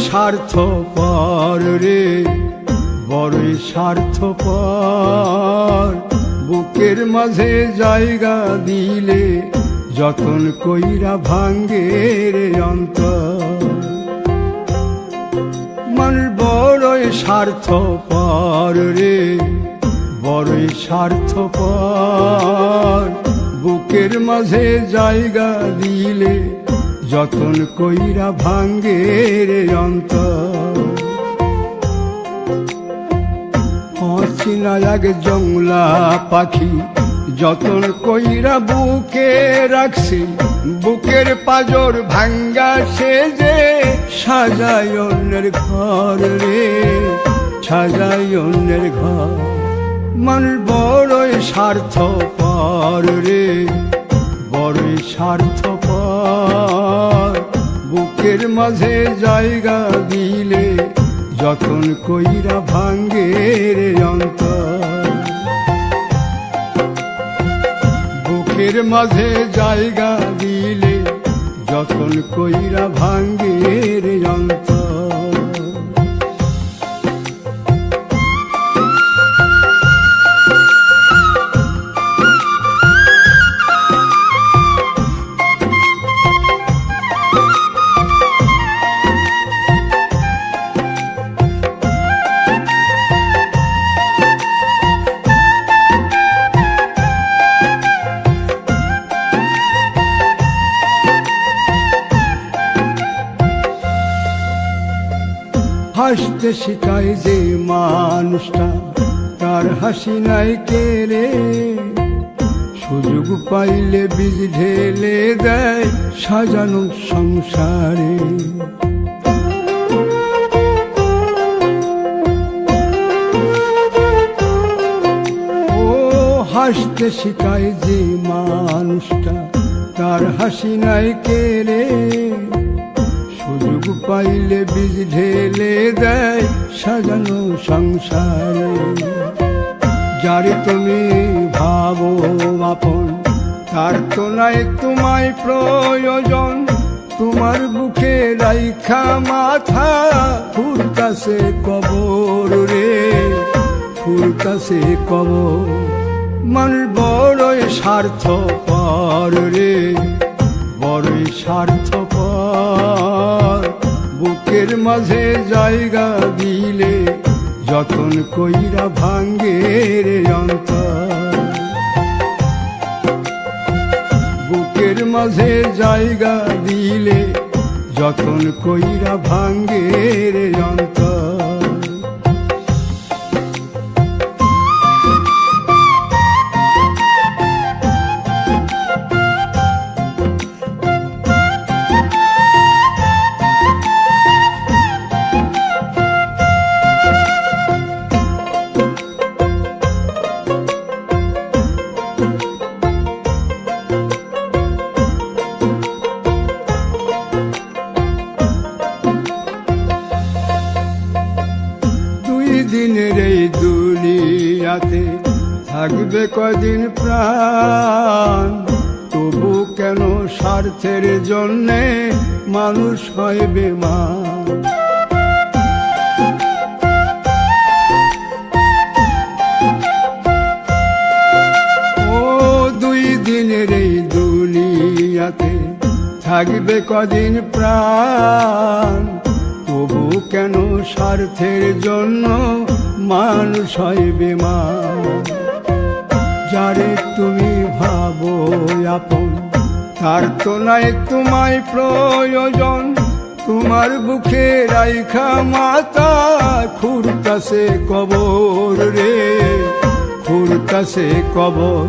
স্বার্থপর রে, বড়ই স্বার্থপর। বুকের মাঝে জায়গা দিলে যতন কইরা ভাঙ্গে রে অন্তর। মানুষ বড়ই স্বার্থপর রে, বড়ই স্বার্থপর। বুকের মাঝে জায়গা দিলে যতন কইরা ভাঙ্গে রে অন্তর। অচিনা এক জংলা পাখি যতন কইরা বুকে রাখছি, বুকের পাজর ভাঙ্গা সে যে সাজায় অন্যের ঘর রে, সাজায় অন্যের ঘর। মানুষ বড়ই স্বার্থপর রে, বড়ই স্বার্থপর। বুকের মাঝে জায়গা দিলে যতন কইরা ভাঙ্গে রে অন্তর। বুকের মাঝে জায়গা দিলে যতন কইরা ভাঙ্গে রে অন্তর। হাসতে শিখায় যে মানুষটা, তার হাসি নাই কে রে। সুযোগ পাইলে বীজ ঢেলে দেয় সাজানো সংসারে। ও হাসতে শিখায় যে মানুষটা, তার হাসি নাই কে রে। সুযোগ পাইলে বীজ ঢেলে দেয় সাজানো সংসারে। যারে তুমি ভাবো আপন, তার তো নাই তোমায় প্রয়োজন। তোমার বুকে রাইখা মাথা ফুরতাছে কবর রে, ফুরতাছে কবর। মানুষ বড়ই স্বার্থপর রে, বড়ই স্বার্থপর। বুকের মাঝে জায়গা দিলে যতন কইরা ভাঙ্গে রে অন্তর। বুকের মাঝে জায়গা দিলে যতন কইরা ভাঙ্গে রে অন্তর। দিনের এই দুনিয়াতে থাকবে কদিন প্রাণ, তবু কেন স্বার্থের জন্যে মানুষ হয় বেমান। ও দুই দিনের এই দুনিয়াতে থাকবে কদিন প্রাণ, তবু কেন স্বার্থের জন্য মানুষ হয় বেমান। যারে তুমি ভাবো আপন, তার তো নাই তোমায় প্রয়োজন। তোমার বুকে রাইখা মাথা খুঁড়তাছে কবর রে, খুঁড়তাছে কবর।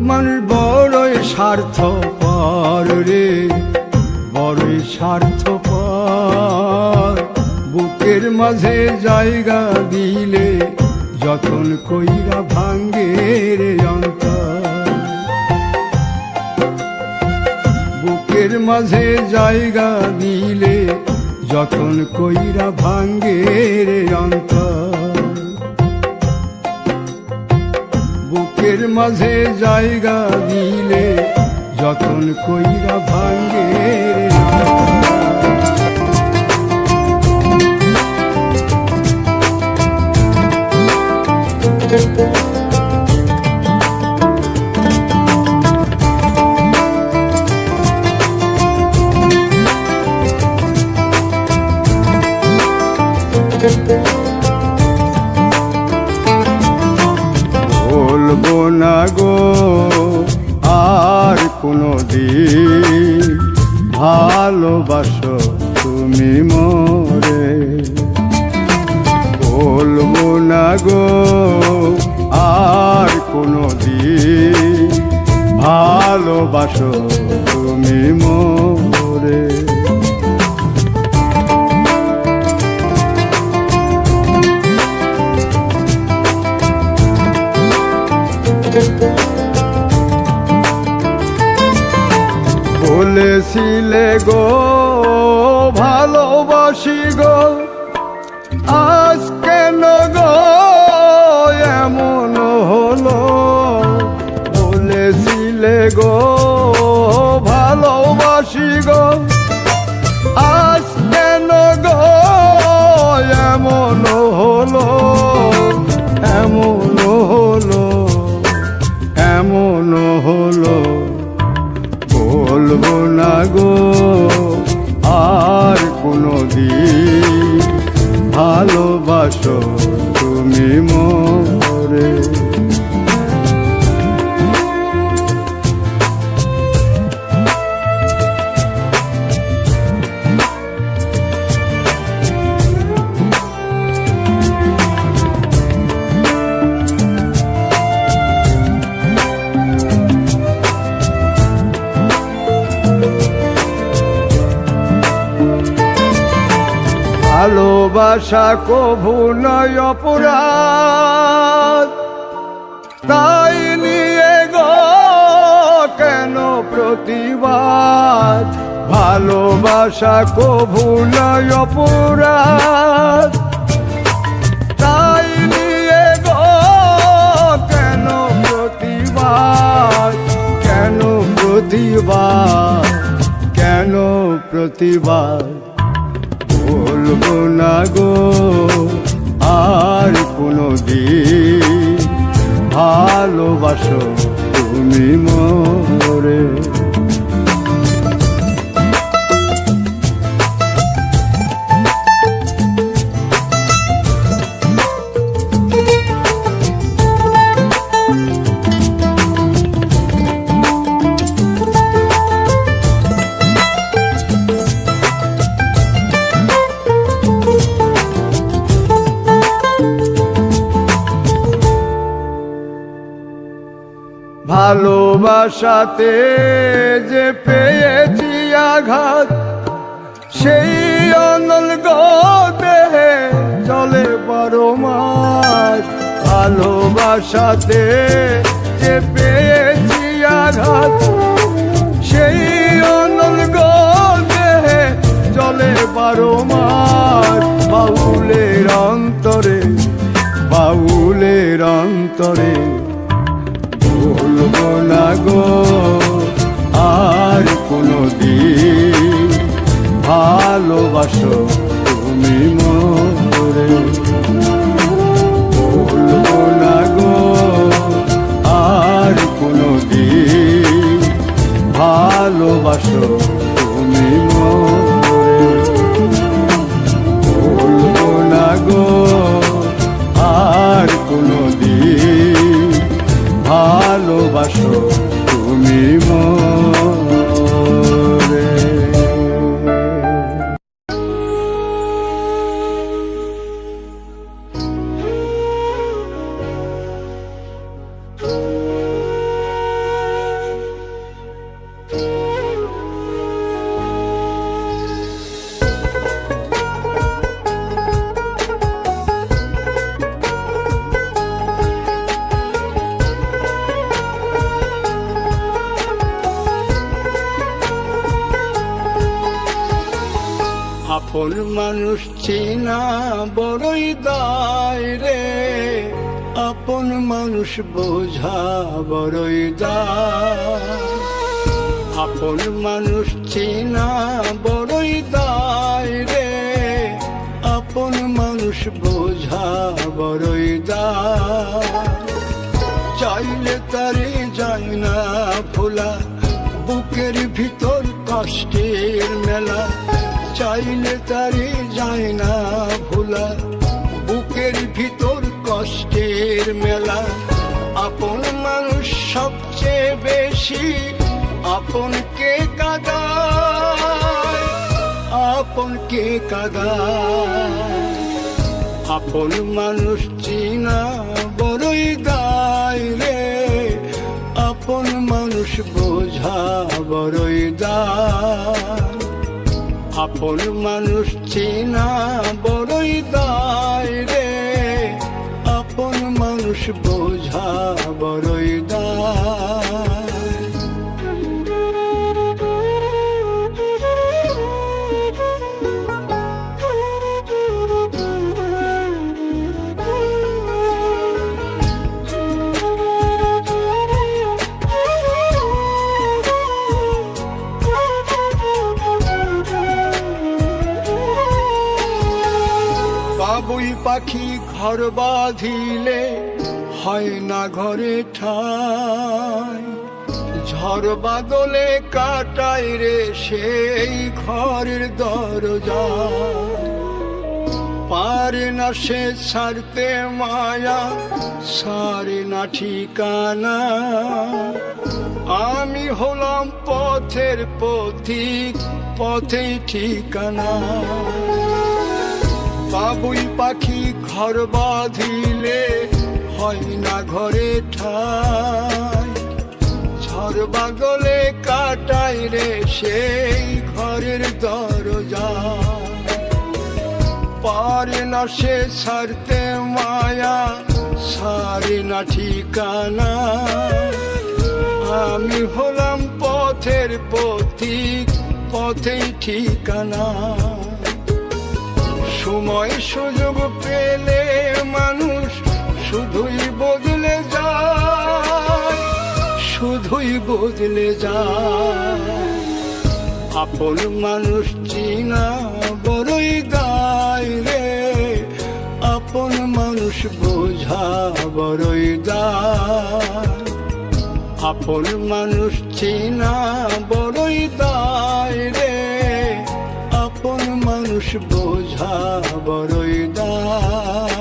মানুষ বড়ই স্বার্থপর রে, বড়ই স্বার্থপর। বুকের মাঝে জায়গা দিলে যতন কইরা ভাঙ্গে রে অন্তর। বুকের মাঝে জায়গা দিলে যতন কইরা ভাঙ্গে রে অন্তর। বুকের মাঝে জায়গা দিলে যতন কইরা ভাঙ্গে রে অন্তর। বলবো না গো আর কোনো দিন ভালোবাসো তুমি মোরে। বলবো না গো আর কোনো দিন ভালোবাসো তুমি মোরে। বলেছিলে গো ভালোবাসি গো, আজ কেন গো এমন হলো? বলেছিলে গো ভালোবাসি গো, আজ কেন গো এমন হলো? এমন হলো, এমন হলো। বলবো না গো আর কোনো দিন ভালোবাসো তুমি মোরে। ভালোবাসা কভু নয় অপরাধ, তাই নিয়ে গো কেন প্রতিবাদ? ভালোবাসা কভু নয় অপরাধ, তাই নিয়ে গো কেন প্রতিবাদ? কেন প্রতিবাদ? কেন প্রতিবাদ? বলবো না গো আর কোনো দিন ভালোবাসো তুমি মোরে। ভালোবাসাতে যে পেয়েছি আঘাত, সেই অনল গো দেহে চলে 12 মাস। ভালোবাসাতে যে পেয়েছি আঘাত, সেই অনল গো দেহে চলে 12 মাস। বাউলের অন্তরে, বাউলের অন্তরে বলবো না গো আর কোনো দিন ভালোবাসো তুমি মোরে। বলবো না গো আর কোনো দিন ভালোবাসো তুমি মোরে। বলবো না গো আর কোনো দিন ভালোবাসো তুমি মোরে। আপন মানুষ চেনা বড়ই দায় রে, আপন মানুষ বোঝা বড়ই দায়। আপন মানুষ চেনা বড়ই দায় রে, আপন মানুষ বোঝা বড়ই দায়। চাইলে তারে যায় না ভোলা, বুকের ভিতর কষ্টের মেলা। চাইলে তারে যায় না ভোলা, ভোলা, বুকের ভিতর কষ্টের মেলা। আপন মানুষ সবচেয়ে বেশি আপনকে কাঁদায়, আপনকে কাঁদায়। আপন মানুষ চিনা বড়ই দায় রে, আপন মানুষ বোঝা বড়ই দায়। আপন মানুষ চিনা বড়ই দায় রে, আপন মানুষ বোঝা বড়ই দায়। বাবুই পাখি ঘর বাঁধিলে হয় না ঘরে ঠাই, ঝড় বাদলে কাটাই রে সেই ঘরের দরজা। পারে না সে ছাড়তে মায়া, সারে না ঠিকানা। আমি হলাম পথের পথিক, পথেই ঠিকানা। বাবুই পাখি ঘর বাঁধিলে হয় না ঘরে ঠাই, ঝড় বাদলে কাটাই রে সেই ঘরের দরজা। পারে না সে ছাড়তে মায়া, সারে না ঠিকানা। আমি হলাম পথের পথিক, পথেই ঠিকানা। সময় সুযোগ পেলে মানুষ শুধুই বদলে যায়, শুধুই বদলে যায়। আপন মানুষ চিনা বড়ই দায় রে, আপন মানুষ বোঝা বড়ই দায়। আপন মানুষ চিনা বড়ই দায় রে, আপন মানুষ বোঝা বড়ই দায়।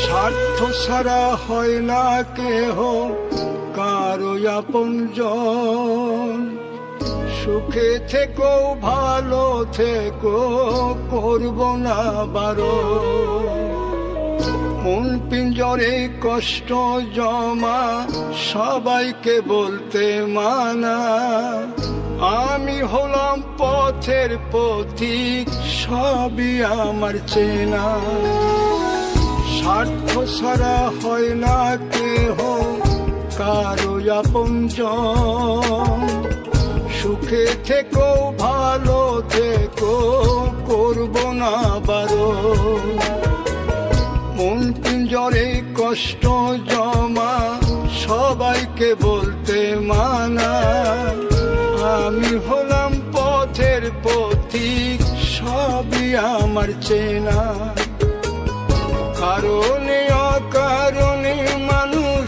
স্বার্থ ছাড়া হয় না কেহ কারো আপনজন, সুখে থেকো ভালো থেকো করব না বারণ। মন পিঞ্জরে কষ্ট জমা সবাইকে বলতে মানা। আমি হলাম পথের পথিক, সবই আমার চেনা। স্বার্থ ছাড়া হয় না কেহ কারো আপনজন, সুখে থেকো ভালো থেকো করব না বারণ। মন পিঞ্জরে কষ্ট জমা সবাইকে বলতে মানা। আমি হলাম পথের পথিক, সবই আমার চেনা। কারণে অকারণে মানুষ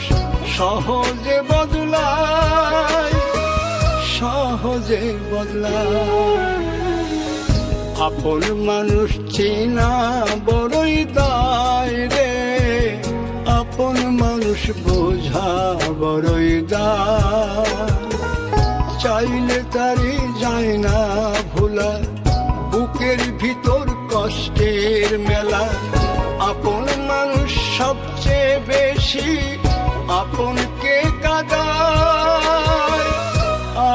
সহজে বদলায়, সহজে বদলায়। আপন মানুষ চেনা বড়ই দায় রে, আপন মানুষ বোঝা বড়ই দায়। চাইলে তারি যায় না ভোলা, বুকের ভিতর কষ্টের মেলা। আপন মানুষ সবচেয়ে বেশি আপনকে কাঁদায়,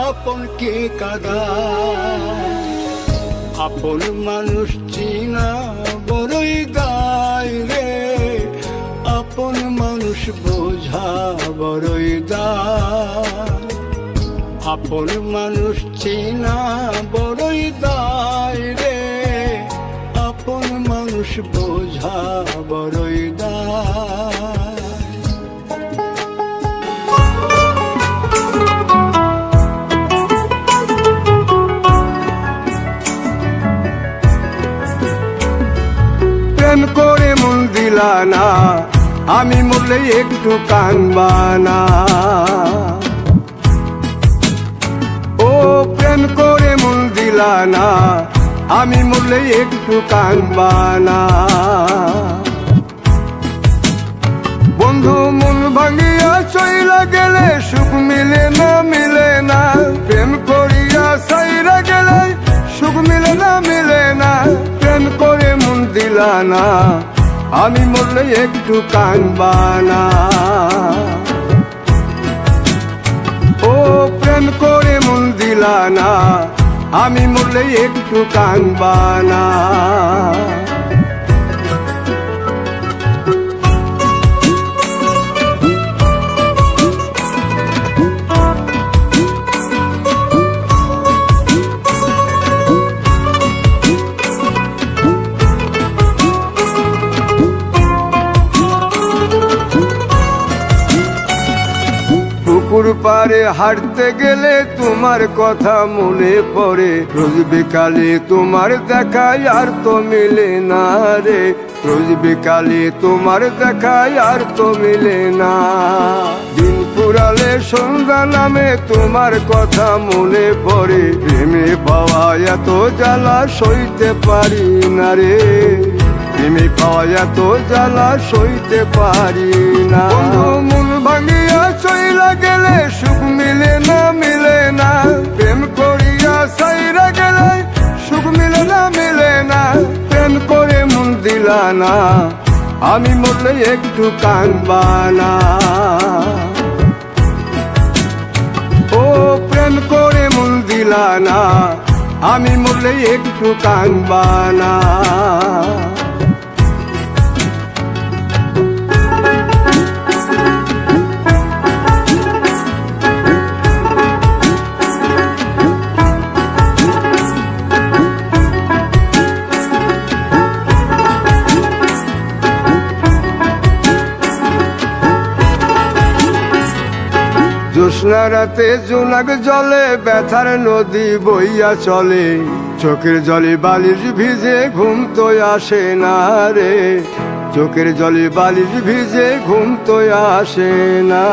আপনকে কাঁদায়। আপন মানুষ চিনা বড়ই দায় রে, আপন মানুষ বোঝা বড়ই দায়। আপন মানুষ চিনা বড়ই দায় রে, আপন মানুষ বোঝা বড়ই দায়। দিলা না, আমি মরলে একটু কানবা না। ও প্রেম করে মন দিলা না, আমি মরলে একটু কানবা না। বন্ধু মন ভাঙিয়া চইলা গেলে সুখ মিলে না, মিলে না। প্রেম করিয়া সাইরা গেলে সুখ মিলে না, মিলে না। প্রেম করে মন দিলা না, আমি মরলে একটু কানবা না। ও প্রেম করে মন দিলা না, আমি মরলে একটু কানবা না। পুকুর পাড়ে হাঁটতে গেলে তোমার কথা মনে পড়ে, রোজ বিকালে তোমার দেখায় আর তো মিলে না রে। রোজ বিকালে তোমার দেখায় আর তো মিলে না। দিন ফুরালে সন্ধ্যা নামে তোমার কথা মনে পড়ে, প্রেমে পাওয়া এত জ্বালা সইতে পারি না রে। প্রেমে পাওয়া এত জ্বালা সইতে পারি না। মন ভাঙিয়া চইলা গেলে সুখ মিলে না, মিলে না। প্রেম করিয়া সাইরা গেলে সুখ মিলে না, মিলে না। প্রেম করে মন দিলা না, আমি মরলে একটু কানবা না। ও প্রেম করে মন দিলা না, আমি মরলে একটু কানবা না। জ্যোৎস্না রাতে জোনাক জলে ব্যথার নদী বইয়া চলে, চোখের জলে বালিশ ভিজে ঘুম তো আসে না রে। চোখের জলে বালিশ ভিজে ঘুম তো আসে না।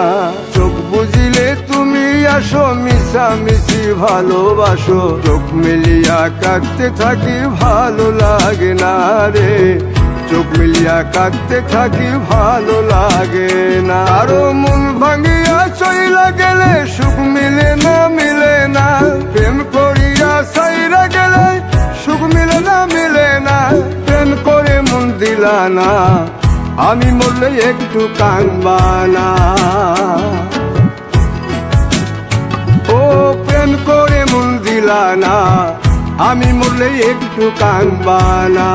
চোখ বুঝিলে তুমি আসো, মিশামিশি ভালোবাসো। চোখ মিলিয়া কাঁদতে থাকি ভালো লাগে না রে। চোখ মিলিয়া কাঁদতে থাকি ভালো লাগে না। আরো মন ভাঙিয়া চইলা গেলে সুখ মিলে না, মিলে না। প্রেম করিয়া সাইরা গেলে সুখ মিলে না, মিলে না। প্রেম করে মন দিলা না, আমি মরলে একটু কানবা না। ও প্রেম করে মন দিলা না, আমি মরলে একটু কানবা না।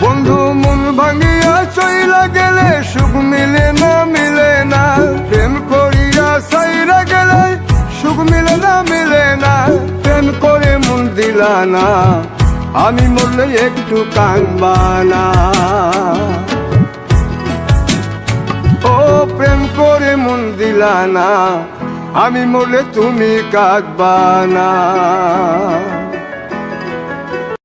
বন্ধু মন ভাঙিয়া চইলা গেলে সুখ মিলে না, মিলে না। প্রেম করিয়া সাইরা গেলে সুখ মিলে না, মিলে না। প্রেম করে মন দিলা না, আমি মরলে একটু কানবা না। ও প্রেম করে মন দিলা না, আমি মরলে তুমি কাঁদবা না।